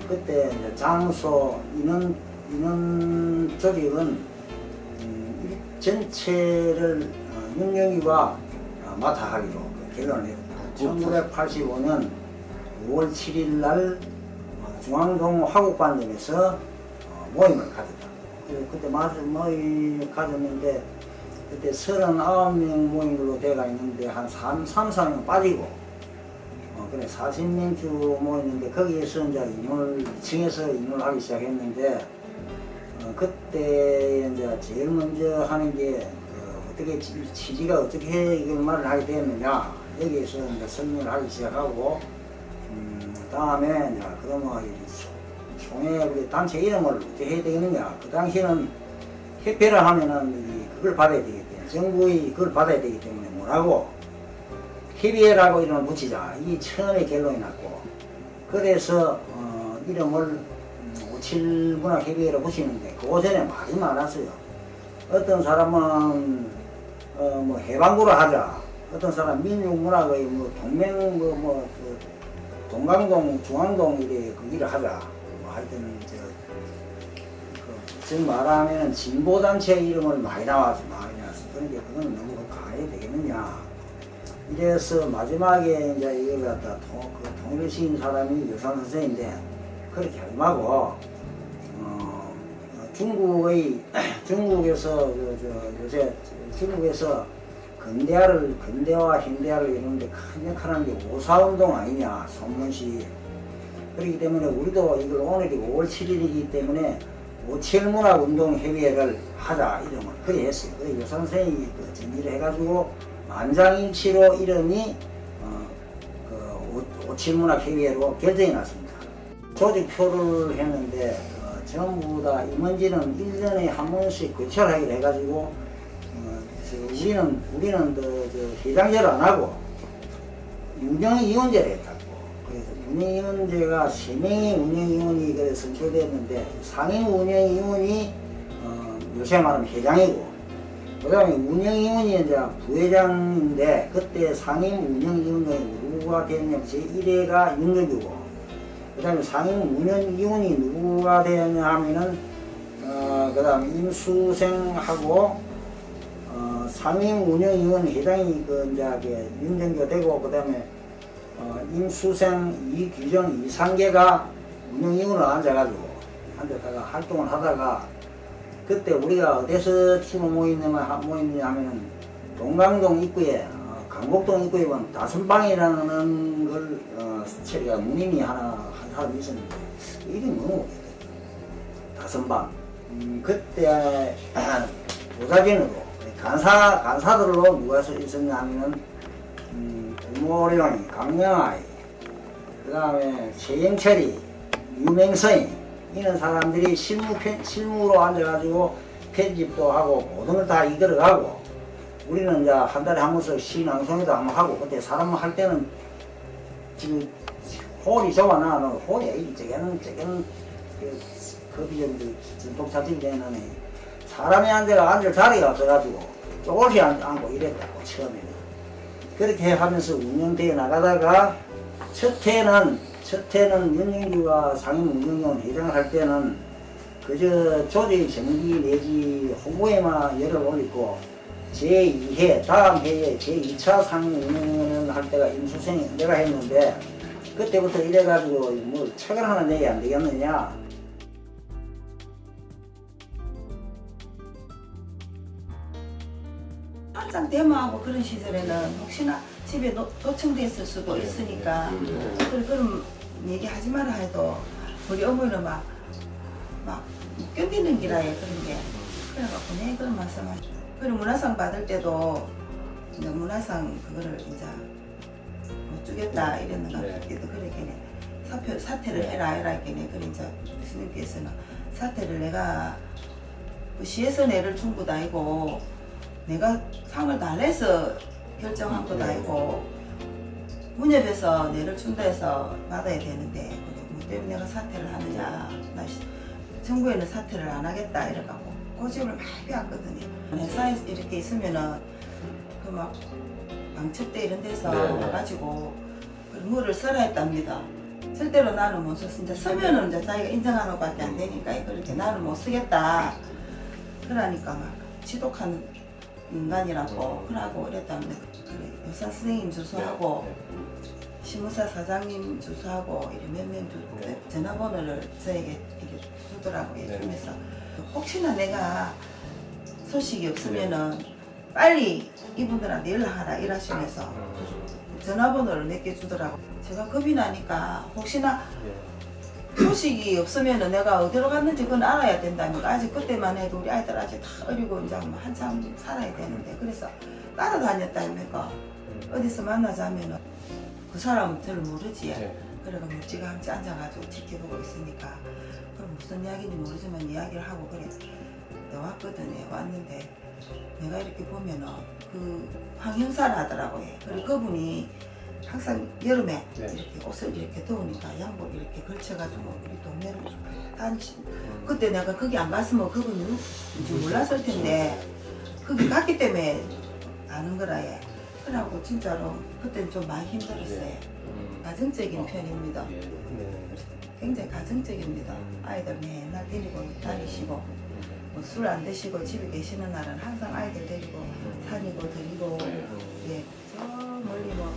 그때 이제 장소 인원 조직은 전체를 윤영이가 맡아 하기로 결론을 했다. 1985년 5월 7일 날 중앙동 화곡반점에서 모임을 가졌다. 그때 모임을 가졌는데 그때 39명 모인 걸로 돼가 있는데 한 4명 빠지고 그래 40명쯤 모였는데 거기에서 이제 2층에서 임무를 하기 시작했는데 그때 이제 제일 먼저 하는 게 어떻게 취지가 어떻게 이걸 말을 하게 되었느냐 여기에서 이제 설명을 하기 시작하고 다음에 이제 그러면 총회 우리 단체 이름을 어떻게 해야 되겠느냐 그 당시에는 협회를 하면은 그걸 받아야 되기 때문에 정부의 그걸 받아야 되기 때문에 뭐라고 협의회라고 이름을 붙이자 이 처음에 결론이 났고 그래서 이름을 57문화협의회로 붙이는데 그 전에 말이 많았어요. 어떤 사람은 뭐 해방구를 하자 어떤 사람 민중문화의 뭐 동맹 동강동 중앙동 이래 거기를 하자 뭐 하여튼 지금 말하면 진보단체 이름을 많이 나왔어. 그러니까 그건 너무 가야 되겠느냐. 이래서 마지막에 이제 이걸 갖다 통일을 시킨 사람이 유산 선생인데 그렇게 하지 말고 중국에서 요새 중국에서 근대화 현대화를 이루는데 큰 역할을 하는 게 오사운동 아니냐 손문시. 그렇기 때문에 우리도 이걸 오늘이 5월 7일이기 때문에 57문화운동협의회를 하자 이름을 그래 했어요. 그래 유 선생이 정리를 해가지고 만장일치로 이름이 57문화협의회로 결정이 났습니다. 조직표를 했는데 전부 다 임원진은 1년에 한 번씩 교체하기로 해가지고 우리는 회장제를 안 하고 운영위원제를 했다고. 그래서 운영위원제가 3명의 운영위원이 그래서 선출됐는데 상임 운영위원이 요새 말하면 회장이고 그 다음에 운영위원이 이제 부회장인데 그때 상임 운영위원장이 누구가 되느냐 제1회가 윤석이고 그 다음에 상임 운영위원이 누구가 되느냐 하면은 그 다음에 임수생하고 상임 운영위원 회장이 이제 윤정규가 되고 그 다음에 임수생, 이규정, 이상계가 운영위원으로 앉아가지고 앉았다가 활동을 하다가 그때 우리가 어디서 주로 모이느냐 하면은 동강동 입구에 강곡동 입구에 보면 다선방이라는 걸 처리가 누님이 한 사람이 있었는데 이름이 너무 다선방 그때 도사진으로 간사들로 누가 있었냐 하면은 우모령이 강명아이 그 다음에 최영철이 유명성이 이런 사람들이 실무로 앉아가지고 편집도 하고 모든 걸 다 이끌어가고 우리는 이제 한 달에 한 번씩 시낭송회도 한번 하고 그때 사람 할 때는 지금 홀이 좋아 나는 홀이 저게는 급이 전통사진 되는 사람이 앉을 자리가 없어가지고 조금씩 앉고 이랬다고 처음에는 그렇게 하면서 운영되어 나가다가 첫 해는 윤영규가 상임 운영위원 회장을 할 때는 그저 조직 정비 내지 홍보에만 열을 올리고 제2회 다음 해에 제2차 상임 운영위원 할 때가 임수생이 내가 했는데 그때부터 이래가지고 뭐 책을 하나 내야 안 되겠느냐. 한창 데모하고 그런 시절에는 혹시나 집에 도청됐을 수도 있으니까 그럼 얘기하지 마라 해도 우리 어머니는 막 견디는 기라에 그런 게 그래갖고 네 그런 말씀하시고 그리고 문화상 받을 때도 이제 문화상 그거를 이제 못 주겠다 이랬는가 그때도 그렇게 사퇴를 해라 했겠네. 그래 이제 스님께서는 사퇴를 내가 그 시에서 내를 준 것도 아니고 내가 상을 달래서 결정한 것도 아니고 문협에서 내를 준다 해서 받아야 되는데 뭐 때문에 내가 사퇴를 하느냐 나 정부에는 사퇴를 안 하겠다 이래갖고 고집을 많이 피웠거든요. 회사에 이렇게 있으면은 그 막 방첩대 이런 데서 와가지고 물을 써라 했답니다. 절대로 나는 못 썼어. 이제 쓰면은 이제 자기가 인정하는 것밖에 안 되니까 그렇게 나는 못 쓰겠다. 그러니까 막 지독한 인간이라고 그러고 이랬다는데 그래 여사 선생님 주소하고 신문사 사장님 주소하고 이렇게 몇명 전화번호를 저에게 이렇게 주더라고요. 주면서 혹시나 내가 소식이 없으면은 빨리 이분들한테 연락하라 이러시면서 전화번호를 몇 개 주더라고. 제가 겁이 나니까 혹시나 소식이 없으면은 내가 어디로 갔는지 그건 알아야 된다니까. 아직 그때만 해도 우리 아이들 아직 다 어리고 이제 뭐 한참 살아야 되는데 그래서 따라다녔다니까. 어디서 만나자면은 그 사람은 잘 모르지. 그래가 멀찌가 함께 앉아가지고 지켜보고 있으니까 그럼 무슨 이야기인지 모르지만 이야기를 하고 그래 나왔거든요. 왔는데 내가 이렇게 보면은 그 황형사를 하더라고요. 그리고 그분이 항상 여름에 이렇게 옷을 이렇게 더우니까 양복 이렇게 걸쳐가지고 우리 동네를 다니시. 그때 내가 거기 안 갔으면 그분이 누군지 몰랐을 텐데 거기 갔기 때문에 아는 거라 예. 그러고 진짜로 그때는 좀 많이 힘들었어요. 가정적인 편입니다. 굉장히 가정적입니다. 아이들 맨날 데리고 다니시고 뭐 술 안 드시고 집에 계시는 날은 항상 아이들 데리고 산이고 데리고 예, 저 멀리 뭐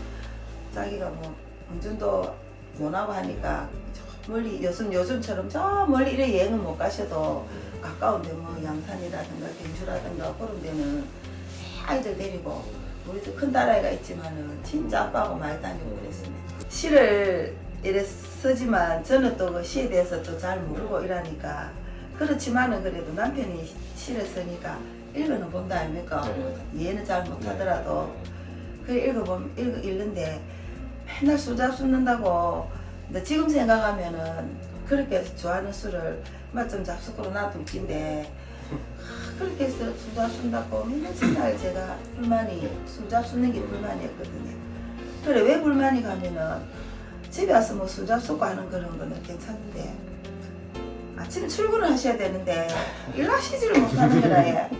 자기가 뭐 운전도 못하고 하니까 저 멀리 요즘처럼 저 멀리 이래 여행을 못 가셔도 가까운데 뭐 양산이라든가 경주라든가 그런 데는 아이들 데리고 우리도 큰 딸아이가 있지만은 진짜 아빠하고 많이 다니고 그랬습니다. 시를 이래 쓰지만 저는 또 그 시에 대해서 또 잘 모르고 이러니까 그렇지만은 그래도 남편이 시를 쓰니까 읽어는 본다 아닙니까? 이해는 잘 못하더라도 그 읽는데 맨날 수작 숫는다고. 근데 지금 생각하면은 그렇게 좋아하는 술을 좀 잡숫고로 놔도 웃긴데 그렇게 해서 수작 쏜다고 맨날 제가 불만이 수작 쏟는 게 불만이었거든요. 그래 왜 불만이 가면은 집에 와서 뭐 수작 쏟고 하는 그런 거는 괜찮은데 아침에 출근을 하셔야 되는데 일하시지를 못하는 거라 예.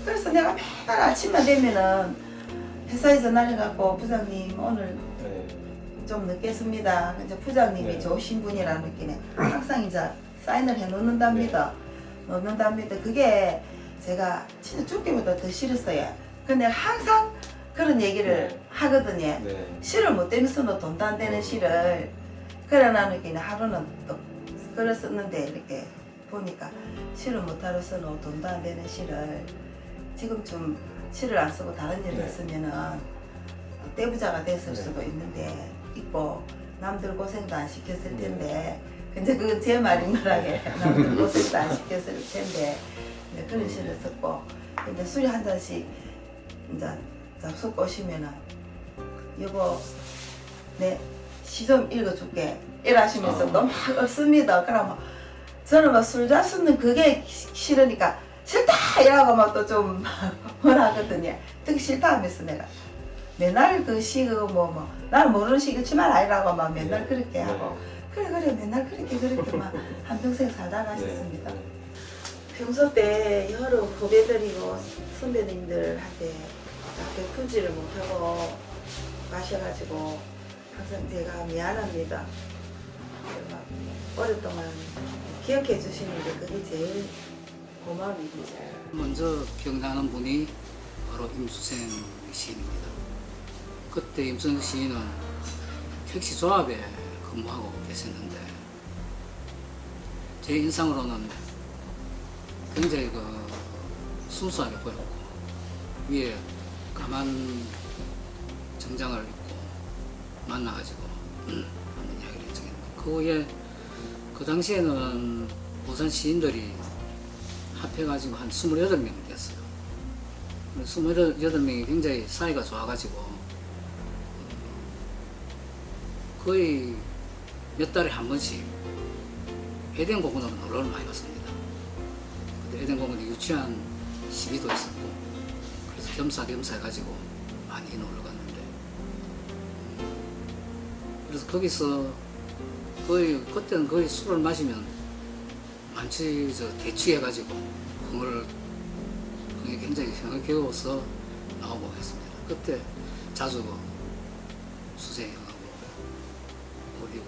그래서 내가 맨날 아침만 되면은 회사에 전화해갖고 부장님 오늘 좀 늦겠습니다. 이제 부장님이 좋으신 분이라는 느낌에 항상 이제 사인을 해놓는답니다. 놓는답니다. 그게 제가 진짜 죽기보다 더 싫었어요. 근데 항상 그런 얘기를 하거든요. 시를 못 되면서는 돈도 안 되는 시를. 그래 나는 하루는 또 글을 썼는데 이렇게 보니까 시를 못하러서는 돈도 안 되는 시를 지금 좀 시를 안 쓰고 다른 일을 했으면은 떼부자가 됐을 수도 있는데 있고 남들 고생도 안 시켰을 텐데 근데 그건 제 말인 거라게 남들 고생도 안 시켰을 텐데 그런 시를 썼고 근데 술이 한 잔씩 이제 잡숫 오시면은 여보 내 시 좀 읽어줄게 이러시면서 또 막 없습니다. 그러면 저는 막 술 잡수는 그게 싫으니까 싫다 이러고 막 또 좀 뭐라 하거든요. 특히 싫다 하면서 내가 맨날 그 시 그거 뭐 나는 모르는 시 읽지 말아이라고 막 맨날 그렇게 하고 그래 맨날 그렇게 막 한평생 살다 가셨습니다. 평소 때 여러 후배들이고 선배님들한테 베풀지를 못하고 마셔가지고 항상 제가 미안합니다. 오랫동안 기억해 주시는 게 그게 제일 고마움입니다. 먼저 기억나는 분이 바로 임수생 시인입니다. 그때 임수생 시인은 택시 조합에 근무하고 계셨는데 제 인상으로는 굉장히 순수하게 보였고 위에 까만 정장을 입고 만나가지고 하는 이야기를 했었는데 그 후에 그 당시에는 부산 시인들이 합해가지고 한 28명이 됐어요. 28명이 굉장히 사이가 좋아가지고 거의 몇 달에 한 번씩 에덴공원으로 놀러를 많이 갔습니다. 그때 에덴공원에 유치한 시기도 있었고 그래서 겸사겸사 해가지고 많이 놀러 갔는데 그래서 거기서 그때는 거의 술을 마시면 많지 대취해가지고 흥이 굉장히 겨워서 나오고 했습니다. 그때 자주 수생하고 어디고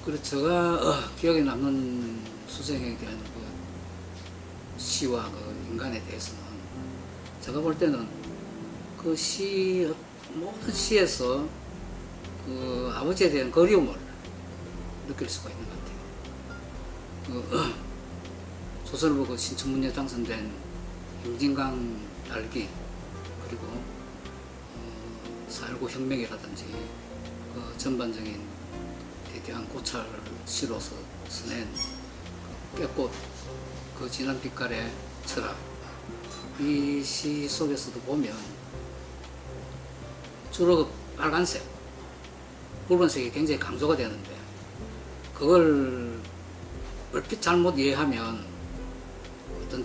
그리고 제가 기억에 남는 수생에 대한 그 시와 그 인간에 대해서는 제가 볼 때는 그 시, 모든 시에서 그 아버지에 대한 그리움을 느낄 수가 있는 것 같아요. 그 조선일보 그 신춘문예 당선된 임진강 딸기, 그리고 4.19 혁명이라든지 그 전반적인 대대한 고찰을 시로서 써낸 그 깨꽃, 그 진한 빛깔의 철학, 이 시 속에서도 보면 주로 그 빨간색, 붉은색이 굉장히 강조가 되는데 그걸 얼핏 잘못 이해하면 어떤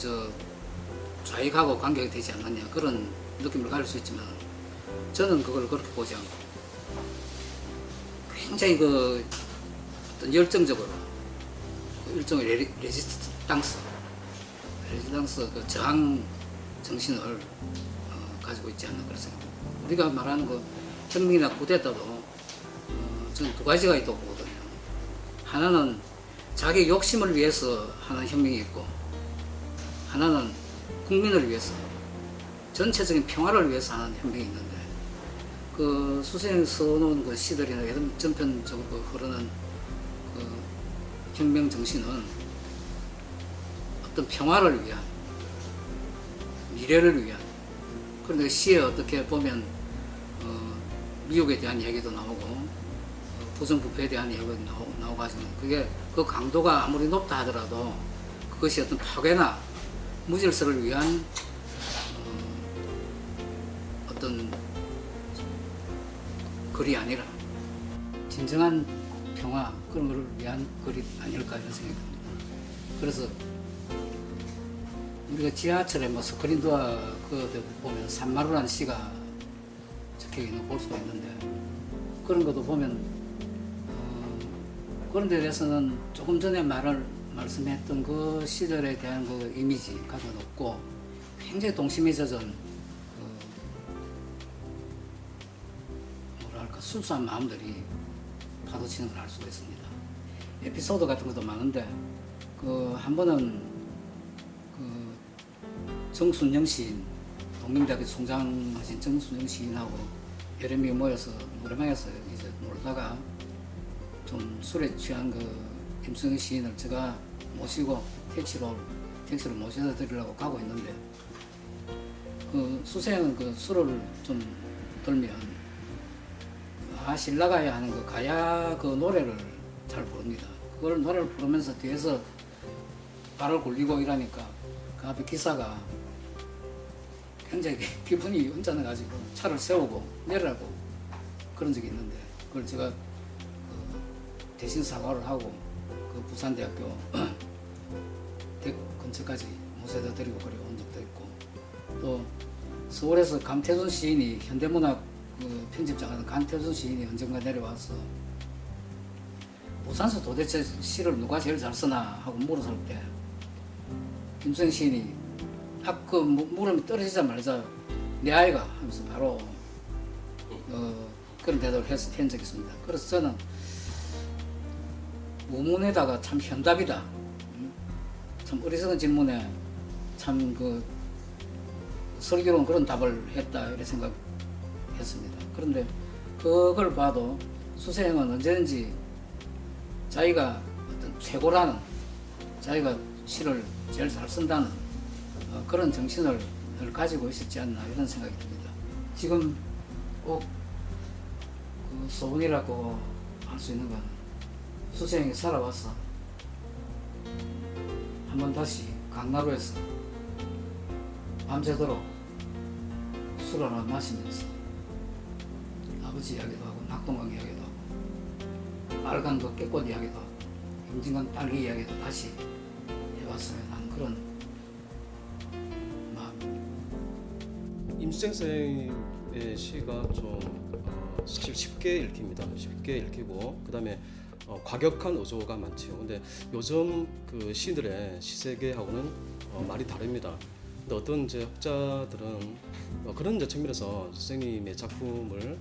좌익하고 관계가 되지 않느냐 그런 느낌을 가질 수 있지만 저는 그걸 그렇게 보지 않고 굉장히 그 어떤 열정적으로 그 일종의 레지스탕스 그 저항 정신을 가지고 있지 않나 그런 생각합니다. 우리가 말하는 그 혁명이나 쿠데타도 저는 두 가지가 있다고 보거든요. 하나는 자기 욕심을 위해서 하는 혁명이 있고 하나는 국민을 위해서 전체적인 평화를 위해서 하는 혁명이 있는데 그 수생이 써놓은 그 시들이나 전편적으로 흐르는 그 혁명 정신은 어떤 평화를 위한 미래를 위한 그런데 시에 어떻게 보면 미국에 대한 이야기도 나오고 부정부패에 대한 이야기도 나오고 하지만 그게 그 강도가 아무리 높다 하더라도 그것이 어떤 파괴나 무질서를 위한 어떤 글이 아니라 진정한 평화 그런 걸 위한 글이 아닐까 이런 생각이 듭니다. 그래서 우리가 지하철에 뭐 스크린도어 그 보면 산마루라는 시가 적혀 있는 거 볼 수가 있는데 그런 것도 보면 그런 데 대해서는 조금 전에 말씀했던 그 시절에 대한 그 이미지가 더 높고 굉장히 동심이 젖은 뭐랄까 순수한 마음들이 파도치는 걸 알 수가 있습니다. 에피소드 같은 것도 많은데 그 한 번은 그 정순영 시인 동명대학교 총장하신 정순영 시인하고 여러 명이 모여서 노래방에서 이제 놀다가 좀 술에 취한 그 김순영 시인을 제가 모시고 택시로 모셔다 드리려고 가고 있는데 그 수생은 그 술을 좀 들면 신라가야 하는 그 가야 그 노래를 잘 부릅니다. 그걸 노래를 부르면서 뒤에서 발을 굴리고 이러니까 그 앞에 기사가 굉장히 기분이 언짢아가지고 차를 세우고 내리라고 그런 적이 있는데 그걸 제가 대신 사과를 하고 그 부산대학교 근처까지 모셔다 드리고 그래 온 적도 있고 또 서울에서 감태준 시인이 현대문학 그 편집장하는 감태준 시인이 언젠가 내려와서 부산서 도대체 시를 누가 제일 잘 쓰나 하고 물었을 때 김수영 시인이 딱 그 물음이 떨어지자마자 내 아이가 하면서 바로 그런 대답을 한 적이 있습니다. 그래서 저는 우문에다가 참 현답이다. 참 어리석은 질문에 참 그 슬기로운 그런 답을 했다 이렇게 생각했습니다. 그런데 그걸 봐도 수생은 언제든지 자기가 어떤 최고라는 자기가 시를 제일 잘 쓴다는 그런 정신을 늘 가지고 있었지 않나 이런 생각이 듭니다. 지금 꼭 그 소원이라고 할 수 있는 건 수생이 살아와서 한번 다시 강나루에서 밤새도록 술 하나 마시면서 아버지 이야기도 하고 낙동강 이야기도 하고 빨간 그 깨꽃 이야기도 하고 임진강 딸기 이야기도 다시 해봤으면 하는 그런 마음. 임수생 선생님의 시가 좀 사실 쉽게 읽힙니다. 쉽게 읽히고 그 다음에 과격한 어조가 많지요. 근데 요즘 그 시인들의 시세계하고는 말이 다릅니다. 근데 어떤 이제 학자들은 그런 이제 측면에서 선생님의 작품을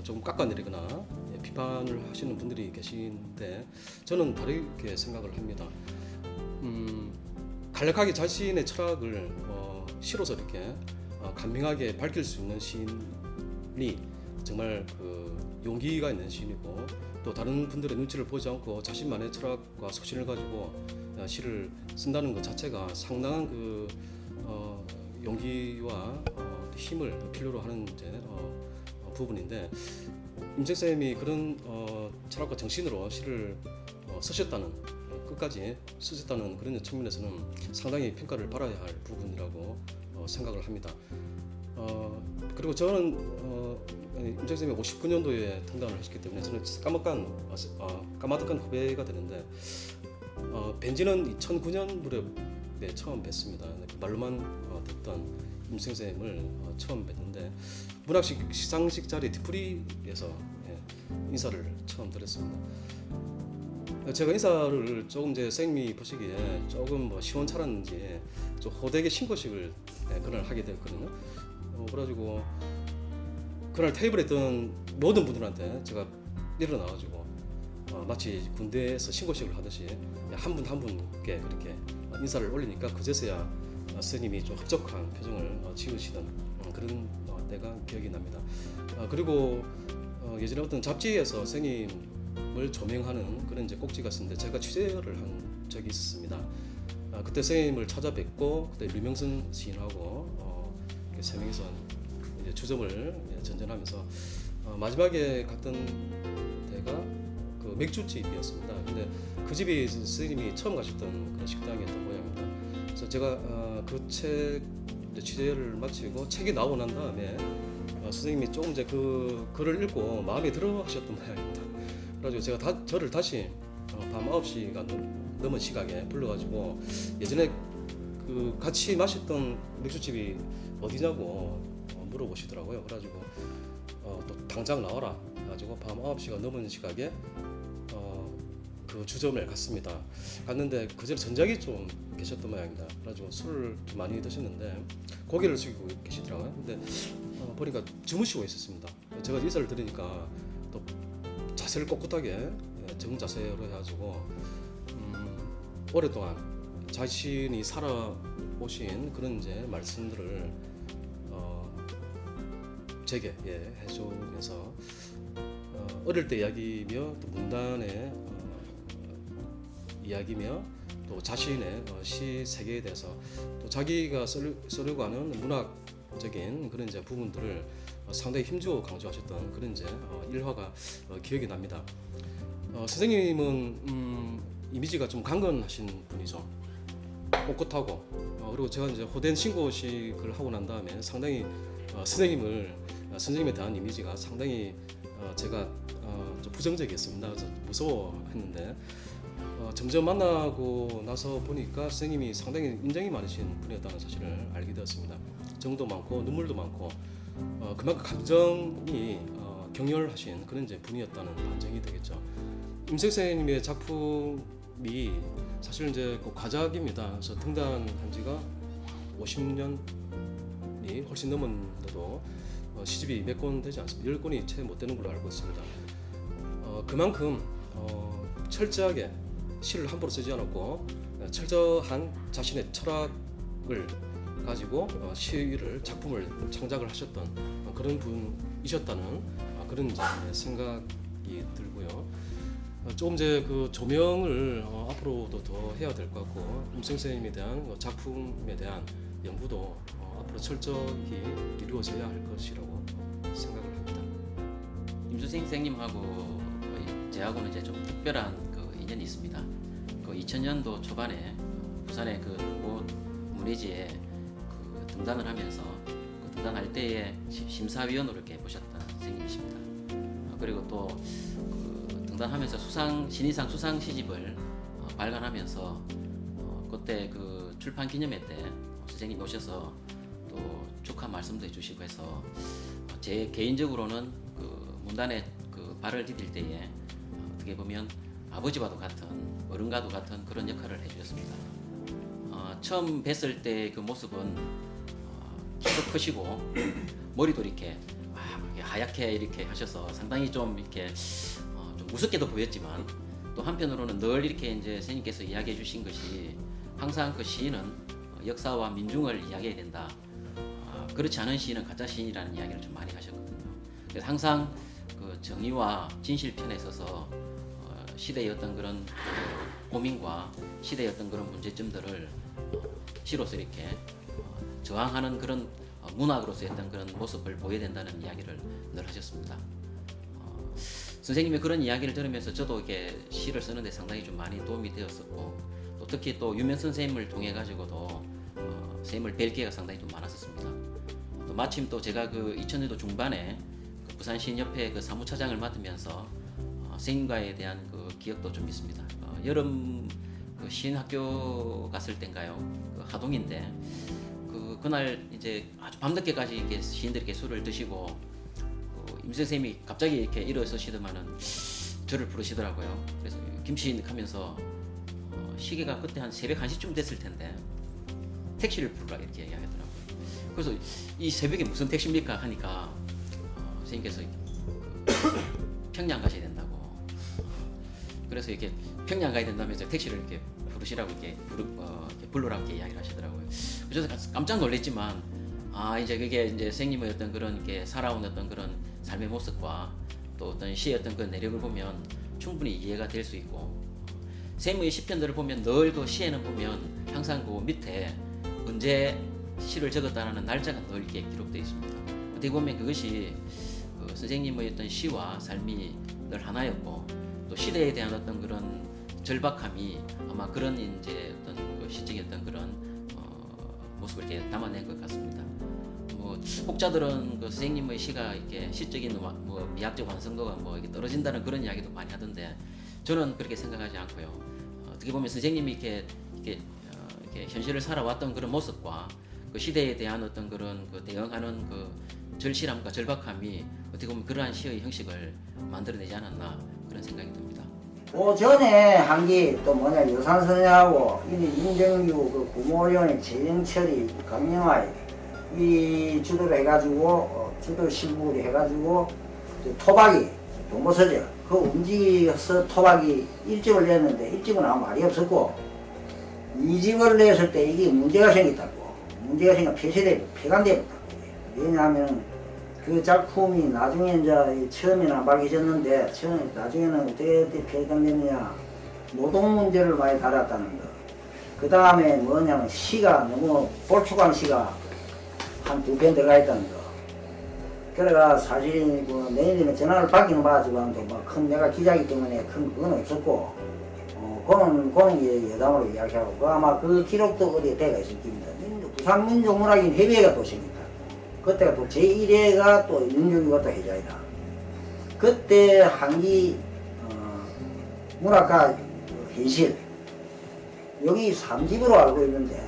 조금 깎아내리거나 비판을 하시는 분들이 계신데 저는 다르게 생각을 합니다. 간략하게 자신의 철학을 시로서 이렇게 간명하게 밝힐 수 있는 시인이 정말 그 용기가 있는 시인이고, 또 다른 분들의 눈치를 보지 않고 자신만의 철학과 소신을 가지고 시를 쓴다는 것 자체가 상당한 그 용기와 힘을 필요로 하는 이제 부분인데, 임생쌤이 그런 철학과 정신으로 시를 쓰셨다는, 끝까지 쓰셨다는 그런 측면에서는 상당히 평가를 받아야 할 부분이라고 생각을 합니다. 그리고 저는 임생쌤이 59년도에 등단을 하셨기 때문에 저는 까마득한 후배가 되는데, 뵌지는 2009년 무렵에 처음 뵀습니다. 말로만 듣던 임생쌤을 처음 뵀는데, 문학식 시상식 자리 뒤풀이에서 인사를 처음 드렸습니다. 제가 인사를 조금 제 생미 보시기에 조금 뭐 시원찮았는지 좀 호되게 신고식을 그날 하게 됐거든요. 그래가지고 그날 테이블에 있던 모든 분들한테 제가 일어나가지고 마치 군대에서 신고식을 하듯이 한 분 한 분께 그렇게 인사를 올리니까 그제서야 스님이 좀 흡족한 표정을 지으시던 그런 때가 기억이 납니다. 그리고 예전에 어떤 잡지에서 스님을 조명하는 그런 이제 꼭지가 있었는데 제가 취재를 한 적이 있었습니다. 그때 스님을 찾아뵙고 그때 류명선 시인하고 세 명이서 이제 주점을 전전하면서 마지막에 갔던 데가 그 맥주집이었습니다. 근데 그 집이 스님이 처음 가셨던 그런 식당이었던 모양입니다. 그래서 제가 그 책 취재를 마치고 책이 나오고 난 다음에 선생님이 조금 이제 그 글을 읽고 마음에 들어 하셨던 모양입니다. 그래가지고 제가 저를 다시 밤 9시가 넘은 시각에 불러가지고 예전에 그 같이 마셨던 맥주집이 어디냐고 물어보시더라고요. 그래가지고 또 당장 나와라 해가지고 밤 9시가 넘은 시각에 그 주점에 갔습니다. 갔는데 그전에 전작이 좀 계셨던 모양입니다. 그래가지고 술을 좀 많이 드셨는데 고개를 숙이고 계시더라고요. 근데 보니까 주무시고 있었습니다. 제가 인사를 드리니까 또 자세를 꼿꼿하게 정자세로 해가지고 오랫동안 자신이 살아오신 그런 이제 말씀들을 제게 해주면서 어릴 때 이야기며 또 문단의 이야기며 또 자신의 시 세계에 대해서 또 자기가 쓰려고 하는 문학적인 그런 이제 부분들을 상당히 힘주어 강조하셨던 그런 이제 일화가 기억이 납니다. 선생님은 이미지가 좀 강건하신 분이죠. 꼿꼿하고 그리고 제가 이제 호된 신고식을 하고 난 다음에 상당히 선생님에 대한 이미지가 상당히 제가 좀 부정적이었습니다. 그래서 무서워했는데 점점 만나고 나서 보니까 선생님이 상당히 인정이 많으신 분이었다는 사실을 알게 되었습니다. 정도 많고 눈물도 많고 그만큼 감정이 격렬하신 그런 이제 분이었다는 반증이 되겠죠. 임생쌤의 작품이 사실 이제 그 과작입니다. 그래서 등단한 지가 50년이 훨씬 넘었는데도 시집이 몇 권 되지 않습니다. 10권이 채 못 되는 걸로 알고 있습니다. 그만큼 철저하게 시를 함부로 쓰지 않았고 철저한 자신의 철학을 가지고 시를 작품을 창작을 하셨던 그런 분이셨다는 그런 이제 생각이 들고요. 조금 이제 그 조명을 앞으로도 더 해야 될 것 같고 임생쌤에 대한 작품에 대한 연구도 앞으로 철저히 이루어져야 할 것이라고 생각을 합니다. 임수생 선생님하고 저하고는 이제 좀 특별한 그 인연이 있습니다. 그 2000년도 초반에 부산의 그 문예지에 그 등단을 하면서 그 등단할 때에 심사위원으로 이렇게 보셨던 선생님이십니다. 그리고 또 그 등단하면서 신인상 수상 시집을 발간하면서 그때 그 출판 기념회 때 선생님 오셔서 또 축하 말씀도 해주시고 해서 제 개인적으로는 그 문단에 그 발을 디딜 때에 어떻게 보면 아버지와도 같은 어른과도 같은 그런 역할을 해주셨습니다. 처음 뵀을 때 그 모습은 키도 크시고 머리도 이렇게 하얗게 이렇게 하셔서 상당히 좀 이렇게 좀 무섭게도 보였지만 또 한편으로는 늘 이렇게 이제 선생님께서 이야기해 주신 것이 항상 그 시인은 역사와 민중을 이야기해야 된다. 그렇지 않은 시인은 가짜 시인이라는 이야기를 좀 많이 하셨거든요. 그래서 항상 그 정의와 진실 편에 서서 시대의 어떤 그런 고민과 시대의 어떤 그런 문제점들을 시로서 이렇게 저항하는 그런 문학으로서의 어떤 그런 모습을 보여야 된다는 이야기를 늘 하셨습니다. 선생님의 그런 이야기를 들으면서 저도 이렇게 시를 쓰는데 상당히 좀 많이 도움이 되었었고 또 특히 또 유명 선생님을 통해 가지고도 선생님을 뵐 기회가 상당히 좀 많았었습니다. 또 마침 또 제가 그 2000년도 중반에 그 부산시인협회 그 사무차장을 맡으면서 선생님과에 대한 그 기억도 좀 있습니다. 여름 그 시인학교 갔을 땐가요? 그 하동인데 그날 이제 아주 밤늦게까지 이렇게 시인들이 이렇게 술을 드시고 임 선생님이 갑자기 이렇게 일어서시더만은 저를 부르시더라고요. 그래서 김시인 하면서 시계가 그때 한 새벽 1시쯤 됐을 텐데 택시를 부르라 이렇게 이야기하더라고요. 그래서 이 새벽에 무슨 택시입니까 하니까 선생님께서 평양 가셔야 된다고. 그래서 이렇게 평양 가야 된다면서 택시를 이렇게 부르시라고 이렇게 부르라고 이렇게 이야기를 하시더라고요. 그래서 깜짝 놀랐지만 이제 그게 이제 선생님의 어떤 그런 이렇게 살아온 어떤 그런 삶의 모습과 또 어떤 시의 어떤 그 내력을 보면 충분히 이해가 될 수 있고 선생님의 시편들을 보면 늘 그 시에는 보면 항상 그 밑에 언제 시를 적었다는 날짜가 늘 이렇게 기록되어 있습니다. 어떻게 보면 그것이 그 선생님의 어떤 시와 삶이 늘 하나였고 또 시대에 대한 어떤 그런 절박함이 아마 그런 이제 어떤 그 시적인 어떤 그런 모습을 이렇게 담아낸 것 같습니다. 혹자들은 그 선생님의 시가 이렇게 시적인 뭐 미학적 완성도가 뭐 이렇게 떨어진다는 그런 이야기도 많이 하던데 저는 그렇게 생각하지 않고요. 어떻게 보면 선생님이 이렇게 현실을 살아왔던 그런 모습과 그 시대에 대한 어떤 그런 그 대응하는 그 절실함과 절박함이 어떻게 보면 그러한 시의 형식을 만들어내지 않았나 그런 생각이 듭니다. 그 전에 한 게 또 뭐냐 유산 선생하고 임정규 그 국무위원회 재정처리 강영아이 이 주도를 해가지고 주도 실무를 해가지고 토박이 동보서적 그 움직여서 토박이 1집을 냈는데 1집은 아무 말이 없었고 2집을 냈을 때 이게 문제가 생겼다고 문제가 생겨 폐간되었다고 왜냐하면 그 작품이 나중에 이제 처음에는 밝혀졌는데 나중에는 어떻게 폐간되느냐 노동 문제를 많이 다뤘다는 거. 그 다음에 뭐냐면 시가 너무 볼초간 시가 한 2편 들어가 있다는 거. 그래가 사실 뭐 내일이면 전화를 받기는 받지만 큰 내가 기자이기 때문에 큰 그건 없었고 그거는 여담으로 이야기하고 아마 그 기록도 어디에 대가 있을 겁니다. 부산민족문학인 협의회가 또 생겼다. 그때가 또 제1회가 또 윤종규가 또 회장이다. 그때 한기 문학가 현실 여기 3집으로 알고 있는데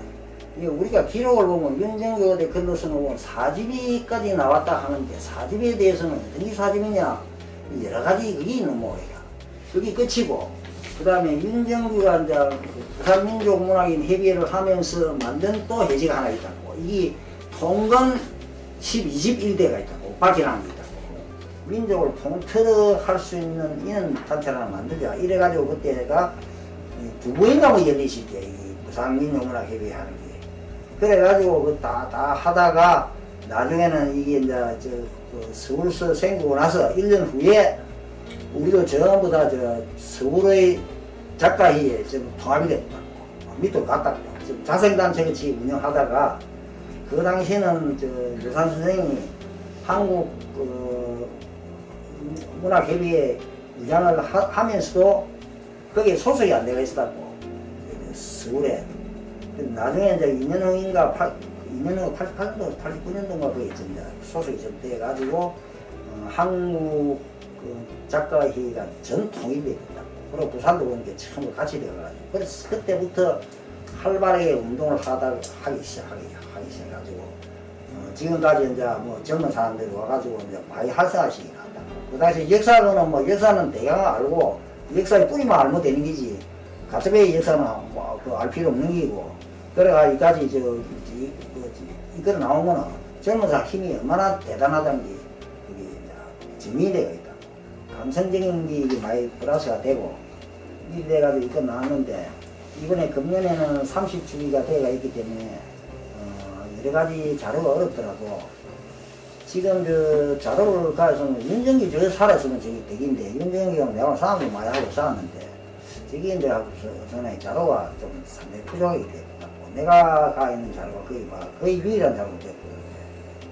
우리가 기록을 보면 윤정규 어디 건너서는 보면 4집까지 나왔다 하는데 4집에 대해서는 어떤 게 4집이냐 여러 가지 그게 있는 모양이야. 그게 끝이고 그 다음에 윤정규가 이제 부산민족문학인 협의회를 하면서 만든 또 회지가 하나 있다고. 이게 통건 12집 1대가 있다고. 박진환이 있다고. 민족을 통틀어 할 수 있는 이런 단체를 하나 만들자. 이래가지고 그때 내가 2번인가 뭐 열리실 때, 이 부산민족문학협의회 하는 게. 그래가지고 그 다 하다가 나중에는 이게 이제 서울서 생기고 나서 1년 후에 우리도 전부 다 서울의 작가회의에 좀 통합이 됐다고. 밑으로 갔다고. 자생단체 같이 운영하다가 그 당시에는 유산 선생님이 한국 문학협의회 의장을 하면서도 거기에 소속이 안 되어 있었다고. 서울에. 나중에 이제 2년 후인가 2년 후 88년도 89년도인가 그게 이제 소속이 좀 돼가지고 한국 작가회의가 전 통일이 됐다고. 그리고 부산도 그런 게 처음으로 같이 되어가지고 그래서 그때부터 활발하게 운동을 하기 시작해가지고 지금까지 이제 뭐 젊은 사람들이 와가지고 이제 많이 활성화시키긴 한다. 그 당시 역사로는 뭐 역사는 대강 알고 역사의 뿌리만 알면 되는 거지 가슴의 역사는 뭐 그 알 필요 없는 거고 그래가 이까지 이거로 나오면은 젊은 사람 힘이 얼마나 대단하다는 게 정리되어 있다. 감성적인 게 이게 많이 플러스가 되고 이래 가지고 이거 나왔는데 이번에 금년에는 30주기가 되어가 있기 때문에 여러 가지 자료가 어렵더라도 지금 저 자료를 가서는 윤정기 저 살았으면 저기 되긴데 윤정기랑 내가 싸움도 많이 하고 싸웠는데 저기 이제 전에 자료가 좀 상당히 부족하게 됐고 내가 가 있는 자료가 거의 유일한 자료가 됐고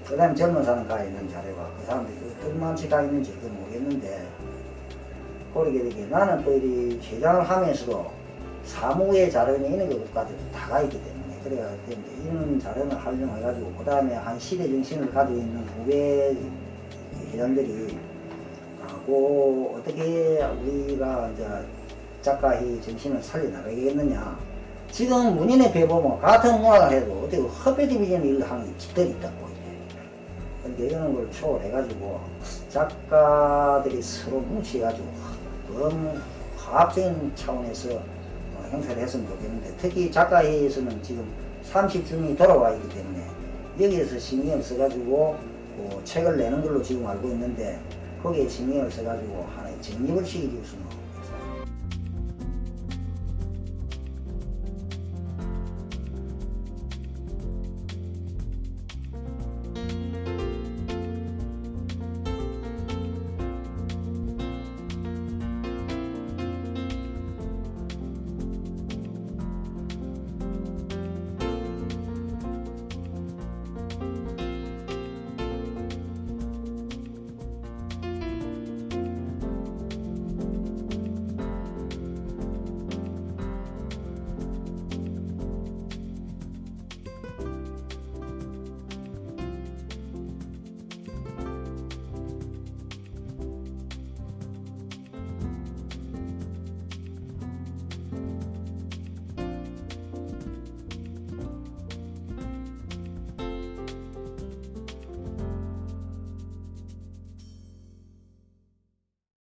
그 다음에 젊은 사람 가 있는 자료가 그 사람들이 얼마만치 가 있는지 그건 모르겠는데 그렇게 되게 나는 또 이 회장을 하면서도 사무의 자료는 있는 것까지도 다 가 있기 때문에 그래야 되는데 이런 자료는 활용해가지고 그 다음에 한 시대 정신을 가지고 있는 후배 회장들이 그 어떻게 우리가 이제 작가의 정신을 살려나가겠느냐. 지금 문인의 배 보면 같은 문화를 해도 어떻게 허배 디비전 일을 하는 게 집들이 있다고 이제. 그러니까 이런 걸 초월해가지고 작가들이 서로 뭉치해가지고 너무 화합적인 차원에서 행사를 했으면 좋겠는데 특히 작가회에서는 지금 30주년이 돌아와 있기 때문에 여기에서 신경을 써가지고 책을 내는 걸로 지금 알고 있는데 거기에 신경을 써가지고 하나의 정립을 시키기 위해서는